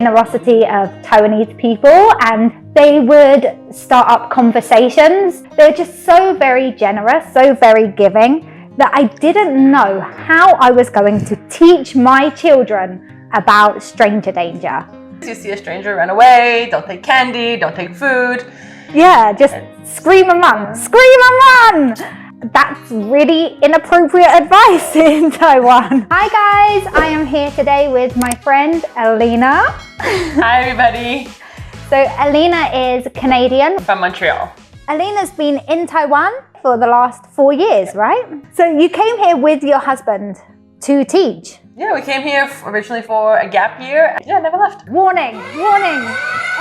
generosity of Taiwanese people, and they would start up conversations. They're just so very generous, so very giving, that I didn't know how I was going to teach my children about stranger danger. You see a stranger, run away, don't take candy, don't take food. Yeah, just scream and run, scream and run! That's really inappropriate advice in Taiwan. Hi guys, I am here today with my friend Alina. Hi everybody. So Alina is Canadian. From Montreal. Alina's been in Taiwan for the last 4 years, right? So you came here with your husband to teach. Yeah, we came here originally for a gap year. Yeah, never left. Warning, warning.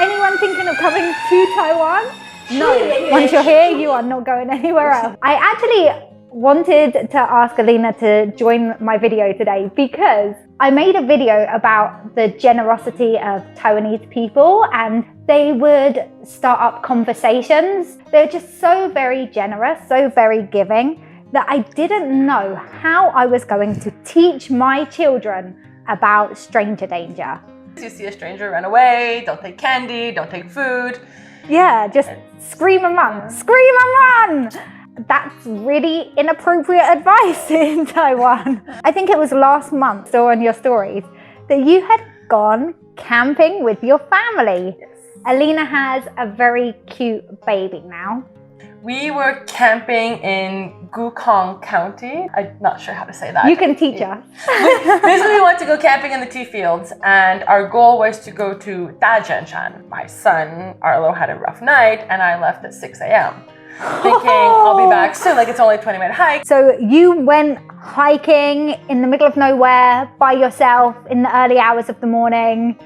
Anyone thinking of coming to Taiwan? No, once you're here, you are not going anywhere else. I actually wanted to ask Alina to join my video today because I made a video about the generosity of Taiwanese people, and they would start up conversations. They're just so very generous, so very giving, that I didn't know how I was going to teach my children about stranger danger. You see a stranger, run away, don't take candy, don't take food. Yeah, just scream and run, scream and run! That's really inappropriate advice in Taiwan. I think it was last month, saw on your stories, that you had gone camping with your family. Yes. Alina has a very cute baby now. We were camping in Gukong County. I'm not sure how to say that. You can teach us. Basically, we wanted to go camping in the tea fields, and our goal was to go to Dajianshan. My son, Arlo, had a rough night, and I left at 6 a.m. thinking I'll be back soon, like it's only a 20-minute hike. So you went hiking in the middle of nowhere by yourself in the early hours of the morning.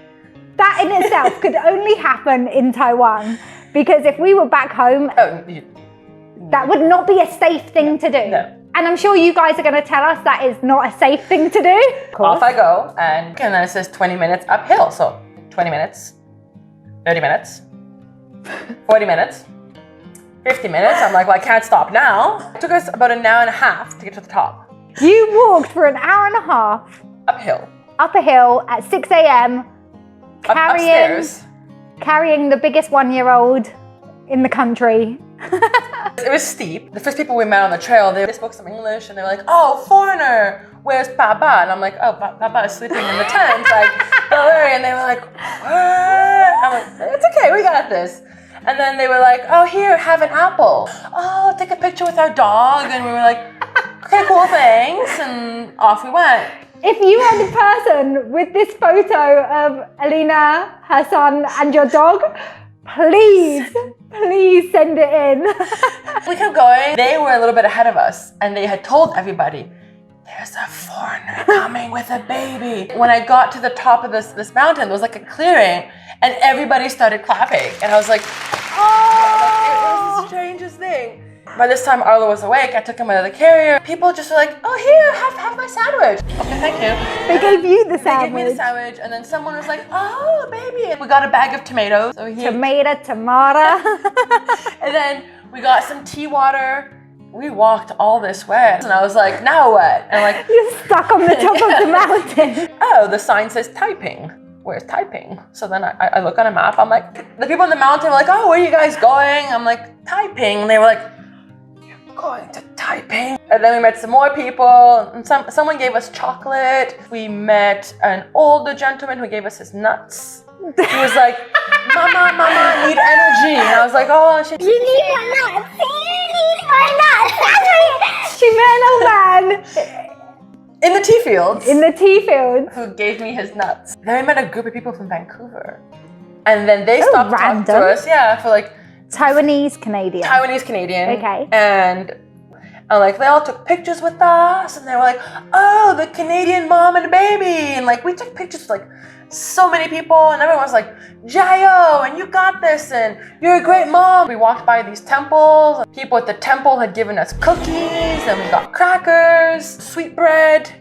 That in itself could only happen in Taiwan, because if we were back home, that would not be a safe thing to do. No. And I'm sure you guys are going to tell us that is not a safe thing to do. Off I go, and then it says 20 minutes uphill. So 20 minutes, 30 minutes, 40 minutes, 50 minutes. I'm like, well, I can't stop now. It took us about an hour and a half to get to the top. You walked for an hour and a half. Uphill. Up a hill at 6 a.m. Carrying the biggest 1-year-old in the country. It was steep. The first people we met on the trail, they spoke some English, and they were like, oh, foreigner, where's Papa? And I'm like, oh, Papa is sleeping in the tent. Like, don't worry. And they were like, what? I'm like, it's okay, we got this. And then they were like, oh, here, have an apple. Oh, take a picture with our dog. And we were like, okay, cool, thanks. And off we went. If you are the person with this photo of Alina, her son, and your dog, please send it in. We kept going. They were a little bit ahead of us, and they had told everybody, there's a foreigner coming with a baby. When I got to the top of this mountain, there was like a clearing, and everybody started clapping. And I was like, oh, it was the strangest thing. By this time, Arlo was awake. I took him out of the carrier. People just were like, oh, here, have my sandwich. Okay, thank you. They gave you the sandwich. They gave me the sandwich, and then someone was like, oh, baby. And we got a bag of tomatoes. So Tomato. And then we got some tea water. We walked all this way. And I was like, now what? And I'm like, you're stuck on the top of the mountain. Oh, the sign says Taiping. Where's Taiping? So then I look on a map. I'm like, the people on the mountain were like, oh, where are you guys going? I'm like, Taiping. And they were like, going to Taiping. And then we met some more people, and someone gave us chocolate. We met an older gentleman who gave us his nuts. He was like, Mama, I need energy. And I was like, oh, you need my nuts. You need my nuts. She met an old man. In the tea fields. In the tea fields. Who gave me his nuts. Then we met a group of people from Vancouver. And then they stopped talking to us, for like Taiwanese Canadian. Okay. And like they all took pictures with us, and they were like, oh, the Canadian mom and baby. And like we took pictures with like so many people, and everyone was like, Jayo, and you got this, and you're a great mom. We walked by these temples. People at the temple had given us cookies, and we got crackers, sweetbread.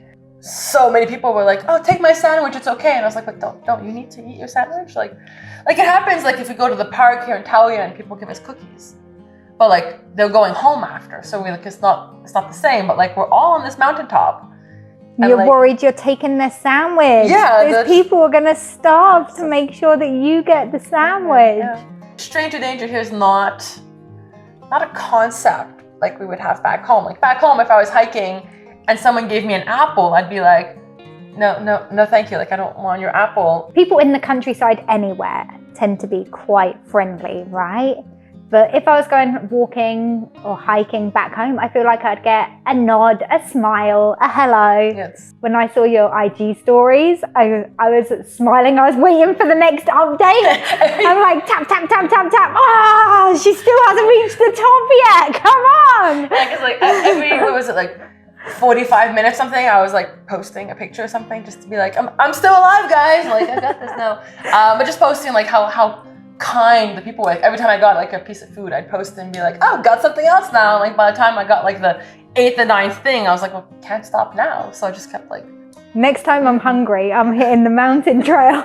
So many people were like, oh, take my sandwich, it's okay. And I was like, don't, you need to eat your sandwich? Like it happens like if we go to the park here in Taoyuan and people give us cookies. But like they're going home after. So it's not the same, but like we're all on this mountaintop. You're worried you're taking their sandwich. Yeah. Those people are going to starve to make sure that you get the sandwich. Yeah. Stranger danger here is not a concept like we would have back home. Like back home, if I was hiking and someone gave me an apple, I'd be like, no, thank you. Like, I don't want your apple. People in the countryside anywhere tend to be quite friendly, right? But if I was going walking or hiking back home, I feel like I'd get a nod, a smile, a hello. Yes. When I saw your IG stories, I was smiling. I was waiting for the next update. I'm like, tap, tap, tap, tap, tap. Oh, she still hasn't reached the top yet. Come on. Yeah, because like every, what was it, like 45 minutes something, I was like posting a picture or something just to be like, I'm still alive, guys. Like, I got this now. But just posting like how kind the people were. Like every time I got like a piece of food, I'd post and be like, oh, got something else now. Like by the time I got like the 8th or 9th thing, I was like, well, can't stop now. So I just kept like. Next time I'm hungry, I'm hitting the mountain trails.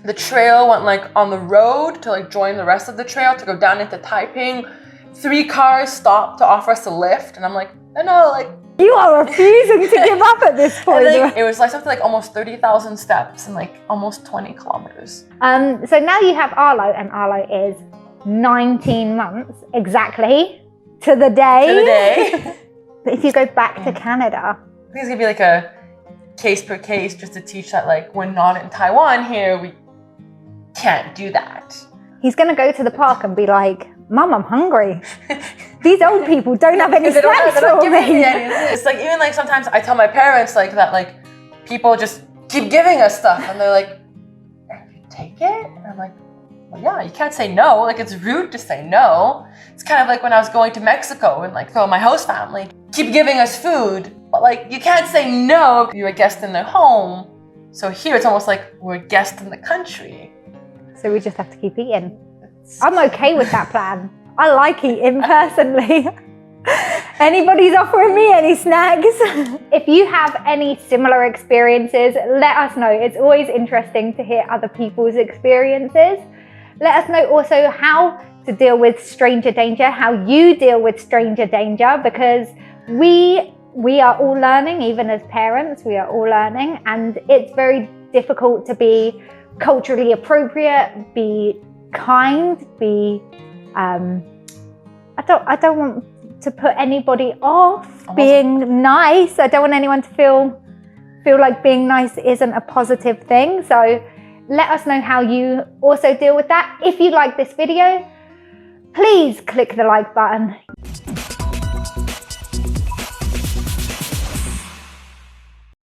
The trail went like on the road to like join the rest of the trail to go down into Taiping. 3 cars stopped to offer us a lift, and I'm like, no, like. You are refusing to give up at this point. It was like something like almost 30,000 steps and like almost 20 kilometers. So now you have Arlo, and Arlo is 19 months exactly to the day. But if you go back to Canada, I think it's gonna be like a case per case just to teach that like we're not in Taiwan here, we can't do that. He's gonna go to the park and be like, Mum, I'm hungry. These old people don't have any snacks for me. It's like even like sometimes I tell my parents like that like people just keep giving us stuff and they're like, take it? And I'm like, well, yeah, you can't say no. Like it's rude to say no. It's kind of like when I was going to Mexico and like my host family keep giving us food, but like you can't say no. You're a guest in their home. So here it's almost like we're a guest in the country. So we just have to keep eating. I'm okay with that plan. I like eating personally. Anybody's offering me any snacks? If you have any similar experiences, let us know. It's always interesting to hear other people's experiences. Let us know also how to deal with stranger danger, how you deal with stranger danger, because we are all learning, even as parents, we are all learning, and it's very difficult to be culturally appropriate, be kind, be I don't want to put anybody off being nice. I don't want anyone to feel like being nice isn't a positive thing. So let us know how you also deal with that. If you like this video, please click the like button.